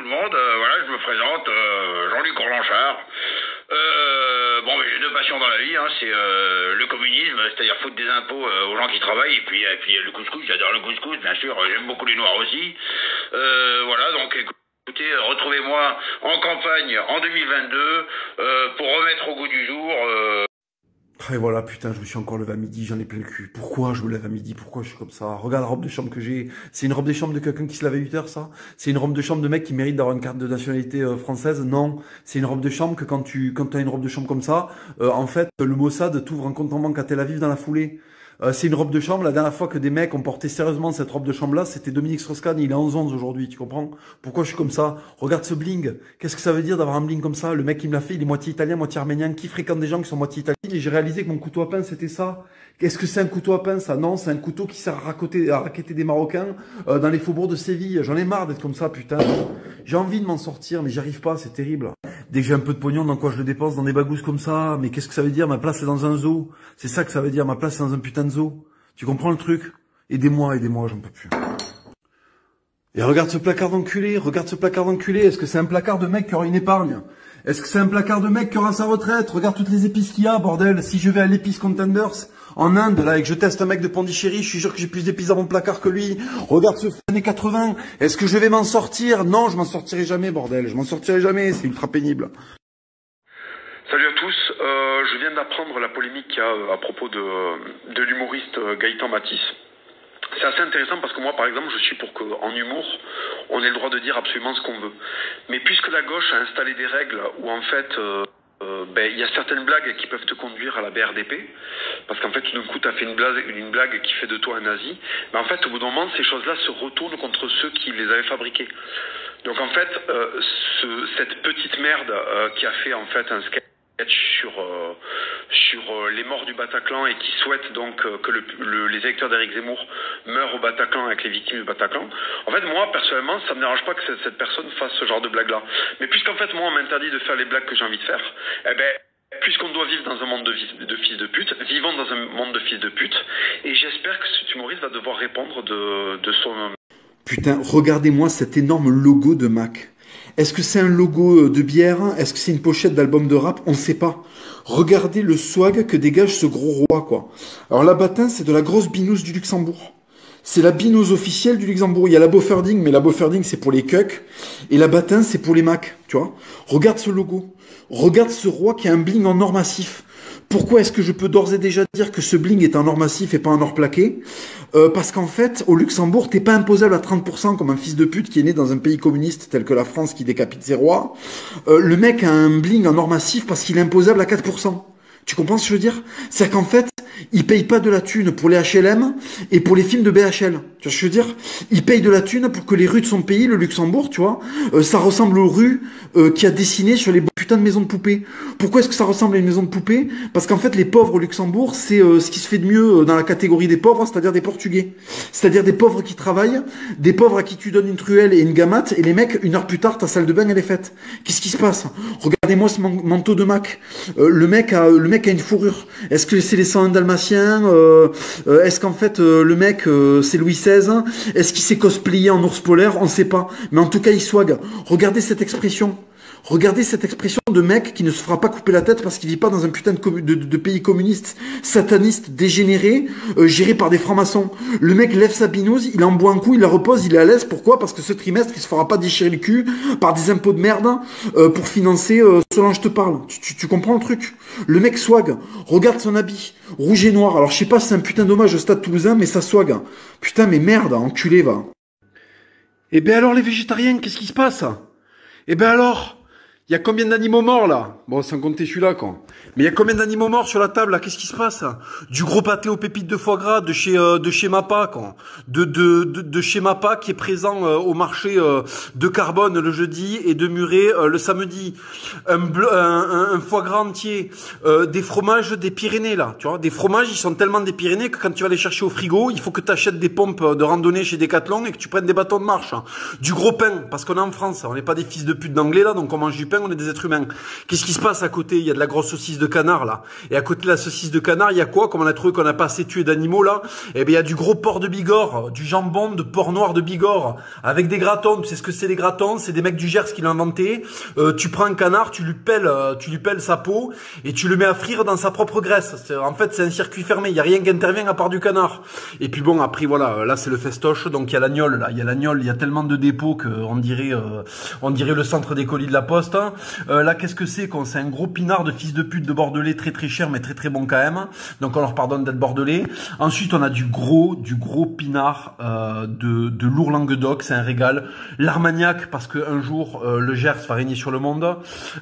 le monde. Voilà, je me présente, Jean-Luc Orlanchard. Bon, mais j'ai deux passions dans la vie, hein, c'est le communisme, c'est-à-dire foutre des impôts aux gens qui travaillent, et puis le couscous, j'adore le couscous, bien sûr, j'aime beaucoup les noirs aussi. Voilà, donc écoutez, retrouvez-moi en campagne en 2022 pour remettre au goût du jour. Et voilà, putain, je me suis encore levé à midi, j'en ai plein le cul. Pourquoi je me lève à midi? Pourquoi je suis comme ça? Regarde la robe de chambre que j'ai. C'est une robe de chambre de quelqu'un qui se lave à 8 heures, ça? C'est une robe de chambre de mec qui mérite d'avoir une carte de nationalité française? Non. C'est une robe de chambre que quand t'as une robe de chambre comme ça, en fait, le Mossad t'ouvre un compte en banque à Tel Aviv dans la foulée. C'est une robe de chambre, la dernière fois que des mecs ont porté sérieusement cette robe de chambre-là, c'était Dominique Strauss-Kahn, il est en 11 aujourd'hui, tu comprends? Pourquoi je suis comme ça? Regarde ce bling. Qu'est-ce que ça veut dire d'avoir un bling comme ça? Le mec qui me l'a fait, il est moitié italien, moitié arménien, qui fréquente des gens qui sont moitié italiens, et j'ai réalisé que mon couteau à pain, c'était ça. Qu'est-ce que c'est un couteau à pain, ça? Non, c'est un couteau qui sert à raqueter des Marocains dans les faubourgs de Séville. J'en ai marre d'être comme ça, putain. J'ai envie de m'en sortir, mais j'y arrive pas, c'est terrible. Dès que j'ai un peu de pognon, dans quoi je le dépense? Dans des bagousses comme ça. Mais qu'est-ce que ça veut dire? Ma place est dans un zoo. C'est ça que ça veut dire, ma place est dans un putain de zoo. Tu comprends le truc? Aidez-moi, aidez-moi, j'en peux plus. Et regarde ce placard d'enculé, regarde ce placard d'enculé. Est-ce que c'est un placard de mec qui aura une épargne? Est-ce que c'est un placard de mec qui aura sa retraite? Regarde toutes les épices qu'il y a, bordel. Si je vais à l'épice Contenders, en Inde, là, et que je teste un mec de Pondichéry, je suis sûr que j'ai plus d'épices dans mon placard que lui. Regarde ce années 80. Est-ce que je vais m'en sortir? Non, je m'en sortirai jamais, bordel. Je m'en sortirai jamais, c'est ultra pénible. Salut à tous, je viens d'apprendre la polémique qu'il y a à propos de l'humoriste Gaëtan Matisse. C'est assez intéressant parce que moi, par exemple, je suis pour qu'en humour, on ait le droit de dire absolument ce qu'on veut. Mais puisque la gauche a installé des règles où en fait, il y a certaines blagues qui peuvent te conduire à la BRDP, parce qu'en fait, tout d'un coup, tu as fait une blague qui fait de toi un nazi, mais en fait, au bout d'un moment, ces choses-là se retournent contre ceux qui les avaient fabriquées. Donc en fait, cette petite merde qui a fait en fait un sketch sur les morts du Bataclan et qui souhaite donc que les électeurs d'Éric Zemmour meurent au Bataclan avec les victimes du Bataclan. En fait, moi, personnellement, ça me dérange pas que cette personne fasse ce genre de blague-là. Mais puisqu'en fait, moi, on m'interdit de faire les blagues que j'ai envie de faire, eh ben, puisqu'on doit vivre dans un monde de fils de pute, vivons dans un monde de fils de pute, et j'espère que cet humoriste va devoir répondre de son... Putain, regardez-moi cet énorme logo de Mac. Est-ce que c'est un logo de bière? Est-ce que c'est une pochette d'album de rap? On ne sait pas. Regardez le swag que dégage ce gros roi, quoi. Alors la Batin, c'est de la grosse binouse du Luxembourg. C'est la binouse officielle du Luxembourg. Il y a la Beauferding, mais la Beauferding, c'est pour les cucks. Et la Batin, c'est pour les Macs, tu vois. Regarde ce logo. Regarde ce roi qui a un bling en or massif. Pourquoi est-ce que je peux d'ores et déjà dire que ce bling est en or massif et pas en or plaqué? Parce qu'en fait, au Luxembourg, t'es pas imposable à 30% comme un fils de pute qui est né dans un pays communiste tel que la France qui décapite ses rois. Le mec a un bling en or massif parce qu'il est imposable à 4%. Tu comprends ce que je veux dire? C'est qu'en fait, il paye pas de la thune pour les HLM et pour les films de BHL. Tu vois ce que je veux dire? Il paye de la thune pour que les rues de son pays, le Luxembourg, tu vois, ça ressemble aux rues qu'il a dessinées sur les putains de maisons de poupées. Pourquoi est-ce que ça ressemble à une maison de poupée? Parce qu'en fait, les pauvres au Luxembourg, c'est ce qui se fait de mieux dans la catégorie des pauvres, c'est-à-dire des Portugais. C'est-à-dire des pauvres qui travaillent, des pauvres à qui tu donnes une truelle et une gamate, et les mecs, une heure plus tard, ta salle de bain, elle est faite. Qu'est-ce qui se passe? Regardez-moi ce manteau de Mac. Le mec a une fourrure. Est-ce que c'est les 101 dalmatiens? Est-ce qu'en fait le mec c'est Louis XVI? Est-ce qu'il s'est cosplayé en ours polaire? On ne sait pas. Mais en tout cas il swag. Regardez cette expression. Regardez cette expression de mec qui ne se fera pas couper la tête parce qu'il vit pas dans un putain de pays communiste, sataniste, dégénéré, géré par des francs-maçons. Le mec lève sa binouse, il en boit un coup, il la repose, il est à l'aise. Pourquoi? Parce que ce trimestre, il se fera pas déchirer le cul par des impôts de merde pour financer Solange je te parle. Tu comprends le truc? Le mec swag. Regarde son habit, rouge et noir. Alors je sais pas si c'est un putain d'hommage au Stade Toulousain, mais ça swag. Putain, mais merde, enculé, va. Eh ben alors les végétariens, qu'est-ce qui se passe? Eh ben alors, il y a combien d'animaux morts là? Bon, sans compter celui-là, quoi. Mais il y a combien d'animaux morts sur la table là? Qu'est-ce qui se passe? Du gros pâté aux pépites de foie gras de chez Mapa, quoi. De chez Mapa qui est présent au marché de Carbone le jeudi et de Muret le samedi. Un foie gras entier, des fromages des Pyrénées là, tu vois. Des fromages, ils sont tellement des Pyrénées que quand tu vas les chercher au frigo, il faut que tu achètes des pompes de randonnée chez Decathlon et que tu prennes des bâtons de marche. Du gros pain, parce qu'on est en France, on n'est pas des fils de pute d'anglais là, donc on mange du pain. fin, on est des êtres humains. Qu'est-ce qui se passe à côté? Il y a de la grosse saucisse de canard, là. Et à côté de la saucisse de canard, il y a quoi? Comme on a trouvé qu'on n'a pas assez tué d'animaux, là, eh bien, il y a du gros porc de Bigorre, du jambon de porc noir de Bigorre, avec des gratons. Tu sais ce que c'est, les gratons? C'est des mecs du Gers qui l'ont inventé. Tu prends un canard, tu lui pelles sa peau, et tu le mets à frire dans sa propre graisse. En fait, c'est un circuit fermé. Il y a rien qui intervient à part du canard. Et puis bon, après, voilà, là, c'est le festoche. Donc, il y a l'agnole, là. Il y a l'agnole. Il y a tellement de dépôts qu'on dirait le centre des colis de la Poste. Hein. Là, qu'est-ce que c'est? C'est un gros pinard de fils de pute de Bordelais, très très cher, mais très très bon quand même. Donc, on leur pardonne d'être Bordelais. Ensuite, on a du gros pinard de lourd Languedoc. C'est un régal. L'Armagnac, parce qu'un jour, le Gers va régner sur le monde.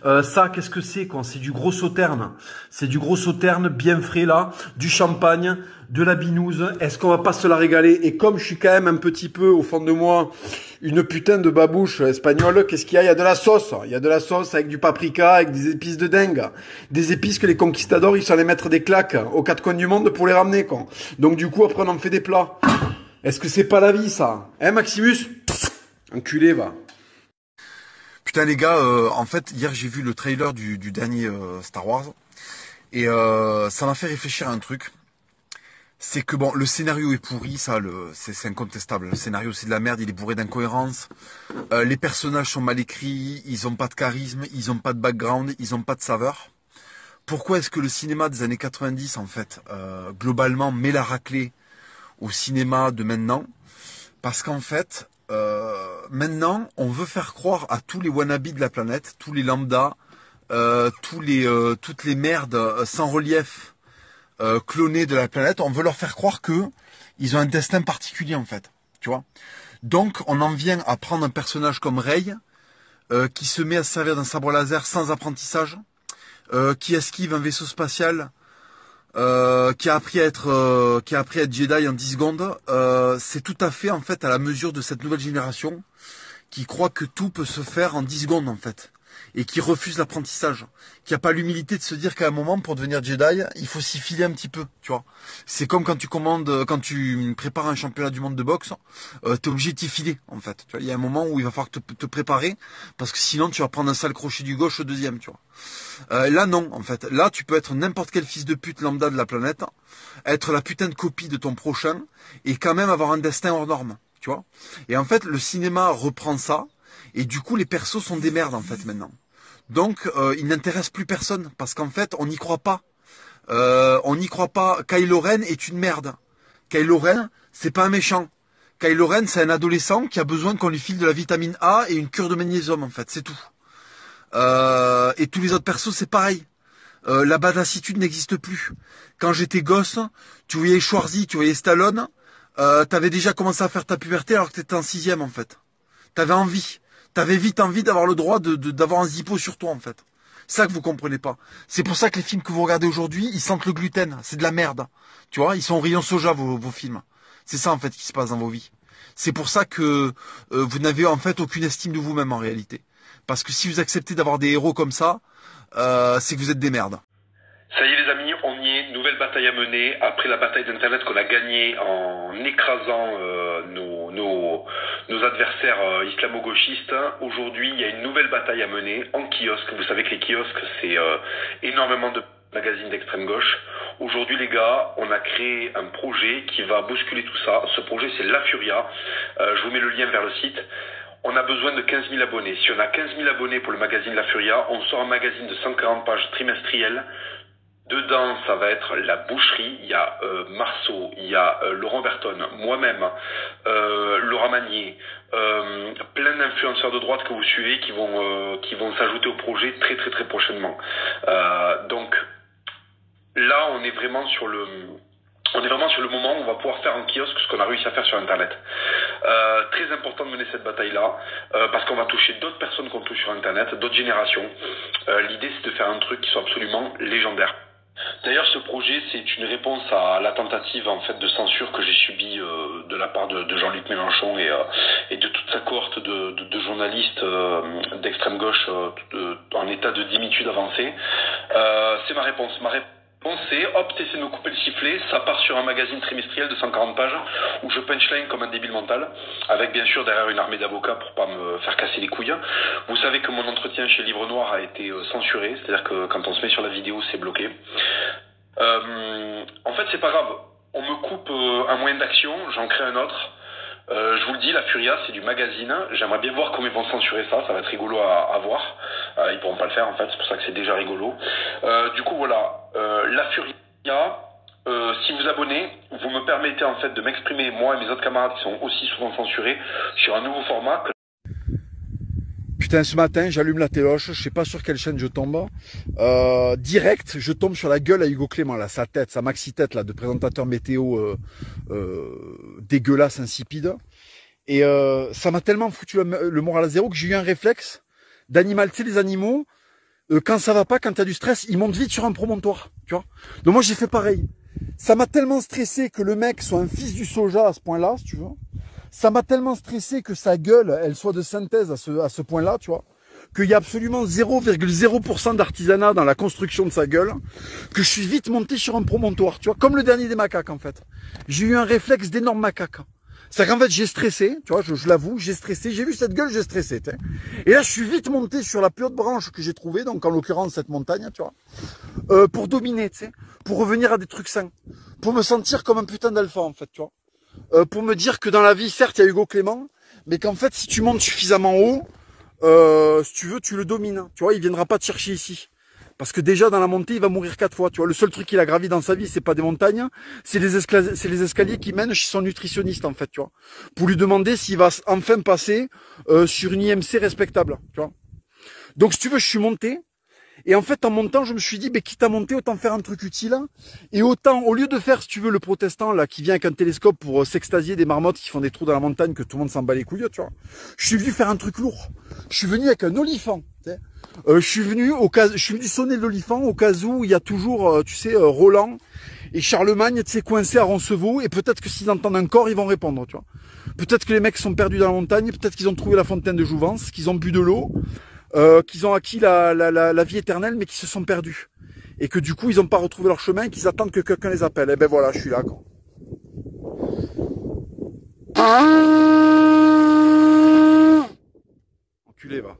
Ça, qu'est-ce que c'est? C'est du gros sauterne. C'est du gros sauterne bien frais, là. Du champagne, de la binouse. Est-ce qu'on va pas se la régaler? Et comme je suis quand même un petit peu, au fond de moi, une putain de babouche espagnole, qu'est-ce qu'il y a? Il y a de la sauce. Il y a de la sauce avec du paprika, avec des épices de dingue. Des épices que les conquistadors, ils sont allés mettre des claques aux quatre coins du monde pour les ramener, quoi. Donc du coup, après, on en fait des plats. Est-ce que c'est pas la vie, ça? Hein, Maximus? Enculé, va. Putain, les gars, en fait, hier, j'ai vu le trailer du dernier Star Wars. Et ça m'a fait réfléchir à un truc. C'est que bon, le scénario est pourri, ça, c'est incontestable. Le scénario, c'est de la merde, il est bourré d'incohérences. Les personnages sont mal écrits, ils ont pas de charisme, ils ont pas de background, ils ont pas de saveur. Pourquoi est-ce que le cinéma des années 90, en fait, globalement, met la raclée au cinéma de maintenant? Parce qu'en fait, maintenant, on veut faire croire à tous les wannabes de la planète, tous les lambdas, toutes les merdes sans relief, clonés de la planète, on veut leur faire croire que ils ont un destin particulier, en fait, tu vois. Donc on en vient à prendre un personnage comme Rey, qui se met à se servir d'un sabre laser sans apprentissage, qui esquive un vaisseau spatial, qui a appris à être Jedi en 10 secondes. C'est tout à fait, en fait, à la mesure de cette nouvelle génération qui croit que tout peut se faire en 10 secondes, en fait, et qui refuse l'apprentissage, qui a pas l'humilité de se dire qu'à un moment, pour devenir Jedi, il faut s'y filer un petit peu, tu vois. C'est comme quand tu prépares un championnat du monde de boxe, t'es obligé de t'y filer, en fait. Tu vois, il y a un moment où il va falloir te préparer, parce que sinon tu vas prendre un sale crochet du gauche au deuxième, tu vois. Là, non, en fait. Là, tu peux être n'importe quel fils de pute lambda de la planète, être la putain de copie de ton prochain, et quand même avoir un destin hors norme, tu vois. Et en fait, le cinéma reprend ça, et du coup, les persos sont des merdes, en fait, maintenant. Donc, il n'intéresse plus personne, parce qu'en fait, on n'y croit pas. On n'y croit pas. Kylo Ren est une merde. Kylo Ren, c'est pas un méchant. Kylo Ren, c'est un adolescent qui a besoin qu'on lui file de la vitamine A et une cure de magnésium, en fait, c'est tout. Et tous les autres persos, c'est pareil. La badassitude n'existe plus. Quand j'étais gosse, tu voyais Schwarzy, tu voyais Stallone, t'avais déjà commencé à faire ta puberté alors que t'étais en 6e, en fait. T'avais envie. T'avais vite envie d'avoir le droit d'avoir un zippo sur toi, en fait. C'est ça que vous comprenez pas. C'est pour ça que les films que vous regardez aujourd'hui, ils sentent le gluten. C'est de la merde. Tu vois, ils sont rayon soja, vos films. C'est ça, en fait, qui se passe dans vos vies. C'est pour ça que vous n'avez, en fait, aucune estime de vous-même, en réalité. Parce que si vous acceptez d'avoir des héros comme ça, c'est que vous êtes des merdes. Ça y est les amis, on y est, nouvelle bataille à mener, après la bataille d'internet qu'on a gagnée en écrasant nos adversaires islamo-gauchistes. Aujourd'hui, il y a une nouvelle bataille à mener en kiosque. Vous savez que les kiosques, c'est énormément de magazines d'extrême gauche. Aujourd'hui les gars, on a créé un projet qui va bousculer tout ça. Ce projet, c'est La Furia. Je vous mets le lien vers le site. On a besoin de 15 000 abonnés. Si on a 15 000 abonnés pour le magazine La Furia, on sort un magazine de 140 pages trimestrielles. Dedans, ça va être la boucherie. Il y a Marceau, il y a Laurent Berton, moi-même, Laura Magnier, plein d'influenceurs de droite que vous suivez qui vont s'ajouter au projet très très très prochainement. Donc là, on est vraiment sur le moment où on va pouvoir faire en kiosque ce qu'on a réussi à faire sur Internet. Très important de mener cette bataille-là, parce qu'on va toucher d'autres personnes qu'on touche sur Internet, d'autres générations. L'idée, c'est de faire un truc qui soit absolument légendaire. D'ailleurs, ce projet, c'est une réponse à la tentative en fait de censure que j'ai subie de la part de Jean-Luc Mélenchon et de toute sa cohorte de journalistes d'extrême gauche en état de démitude avancée. C'est ma réponse. Ma c'est, hop, t'essaies de me couper le sifflet, ça part sur un magazine trimestriel de 140 pages, où je punchline comme un débile mental, avec bien sûr derrière une armée d'avocats pour pas me faire casser les couilles. Vous savez que mon entretien chez Livre Noir a été censuré, c'est-à-dire que quand on se met sur la vidéo, c'est bloqué. En fait, c'est pas grave, on me coupe un moyen d'action, j'en crée un autre. Je vous le dis, la Furia, c'est du magazine. J'aimerais bien voir comment ils vont censurer ça. Ça va être rigolo à voir. Ils pourront pas le faire, en fait. C'est pour ça que c'est déjà rigolo. Du coup, voilà. La Furia, si vous abonnez, vous me permettez, en fait, de m'exprimer, moi et mes autres camarades qui sont aussi souvent censurés, sur un nouveau format. Putain, ce matin, j'allume la téloche, je sais pas sur quelle chaîne je tombe. Direct, je tombe sur la gueule à Hugo Clément, là, sa tête, sa maxi-tête là, de présentateur météo dégueulasse, insipide. Et ça m'a tellement foutu le moral à zéro que j'ai eu un réflexe d'animal. Tu sais, les animaux, quand ça va pas, quand t'as du stress, ils montent vite sur un promontoire, tu vois. Donc moi, j'ai fait pareil. Ça m'a tellement stressé que le mec soit un fils du soja à ce point-là, si tu veux. Ça m'a tellement stressé que sa gueule, elle soit de synthèse à ce point-là, tu vois, qu'il y a absolument 0,0% d'artisanat dans la construction de sa gueule, que je suis vite monté sur un promontoire, tu vois, comme le dernier des macaques, en fait. J'ai eu un réflexe d'énorme macaque. C'est qu'en fait, j'ai stressé, tu vois, je l'avoue, j'ai stressé, j'ai vu cette gueule, j'ai stressé, tu sais. Et là, je suis vite monté sur la plus haute branche que j'ai trouvée, donc en l'occurrence, cette montagne, tu vois, pour dominer, tu sais, pour revenir à des trucs sains, pour me sentir comme un putain d'alpha, en fait, tu vois. Pour me dire que dans la vie, certes, il y a Hugo Clément, mais qu'en fait, si tu montes suffisamment haut, si tu veux, tu le domines. Tu vois, il viendra pas te chercher ici. Parce que déjà, dans la montée, il va mourir 4 fois. Tu vois, le seul truc qu'il a gravi dans sa vie, c'est pas des montagnes, c'est les escaliers qui mènent chez son nutritionniste, en fait, tu vois. Pour lui demander s'il va enfin passer sur une IMC respectable, tu vois. Donc, si tu veux, je suis monté. Et en fait, en montant, je me suis dit, quitte à monter, autant faire un truc utile. Et autant, au lieu de faire, si tu veux, le protestant, là, qui vient avec un télescope pour s'extasier des marmottes qui font des trous dans la montagne, que tout le monde s'en bat les couilles, tu vois. Je suis venu faire un truc lourd. Je suis venu avec un olifant, tu sais. Je suis venu sonner l'olifant au cas où il y a toujours, tu sais, Roland et Charlemagne, tu sais, coincés à Roncevaux. Et peut-être que s'ils entendent un corps, ils vont répondre, tu vois. Peut-être que les mecs sont perdus dans la montagne. Peut-être qu'ils ont trouvé la fontaine de Jouvence, qu'ils ont bu de l'eau. Qu'ils ont acquis la vie éternelle, mais qui se sont perdus. Et que du coup, ils n'ont pas retrouvé leur chemin et qu'ils attendent que quelqu'un les appelle. Et ben voilà, je suis là, quoi. Enculé, va.